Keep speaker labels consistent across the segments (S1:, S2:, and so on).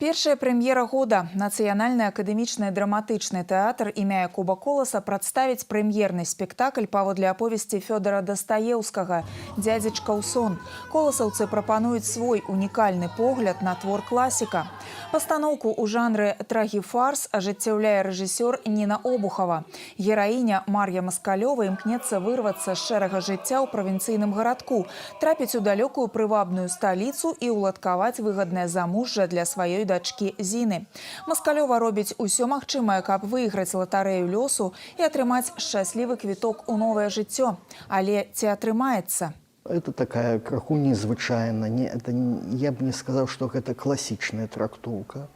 S1: Першая прэм'ера года. Нацыянальны акадэмічны драматычны тэатр імя Якуба Коласа прадставіць прэм'ерны спектакль паводле аповесці Фёдора Дастаеўскага «Дзядзечка ў сон». Коласаўцы прапануюць свой унікальны погляд на твор класіка. Пастаноўку ў жанры трагіфарс ажыццяўляе рэжысёр Ніна Обухова. Гераіня Мар'я Маскалёва імкнецца вырвацца з шэрага жыцця ў правінцыйным гарадку, трапіць у далёкую прывабную сталіцу і ўладкаваць выгаднае замужжа для сваёй дачкі Зіны. Маскалёва робіць усё магчымае, каб выйграць латарэю лёсу і атрымаць шчаслівы квіток у новае жыццё. Але ці атрымаецца?
S2: Это такая краху незвычайна. Я бы не сказал, что это классичная трактовка.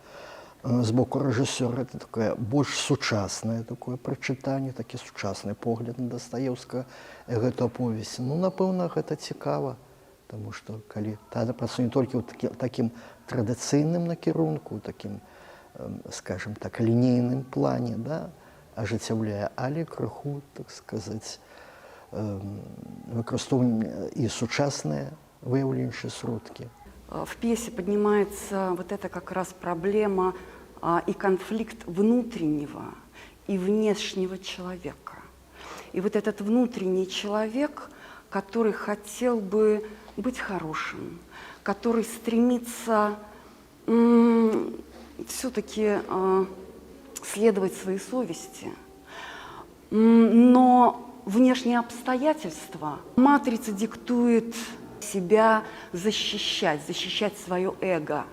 S2: З боку рэжысёра это такое больш сучаснае такое прачытанне, такі сучасны погляд на Дастаеўскага гэту аповесць. Ну, напэўна, гэта цікава, потому что калі тэатр працуе не толькі ў такім традыцыйным накірунку, такім, скажем так, лінейным плане, да, ажыццяўляе, але крыху, так сказаць, выкарыстоўваем і сучасныя выяўленчыя сродкі.
S3: В пьесе поднимается вот эта как раз проблема и конфликт внутреннего и внешнего человека. И вот этот внутренний человек, который хотел бы быть хорошим, который стремится все-таки следовать своей совести, но внешние обстоятельства, матрица диктует себя защищать свое эго.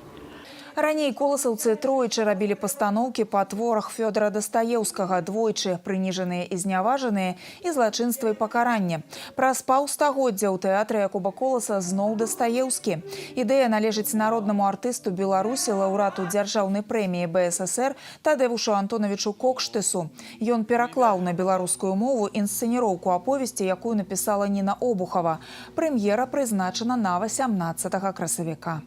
S1: Раней коласаўцы тройчы рабілі пастаноўкі па творах Фёдора Дастаеўскага, двойчы прыніжаныя і зняважаныя і злачынства і пакаранне. Праз паўстагоддзя ў тэатры Якуба Коласа зноў Дастаеўскі. Ідэя належыць народнаму артысту Беларусі, лаўрэату дзяржаўнай прэміі БССР Тадеушу Антоновичу Кокштысу. Ён пераклаў на беларускую мову інсцэніроўку аповесці, якую напісала Ніна Обухова. Прэм'ера прызначана на 18 красавіка.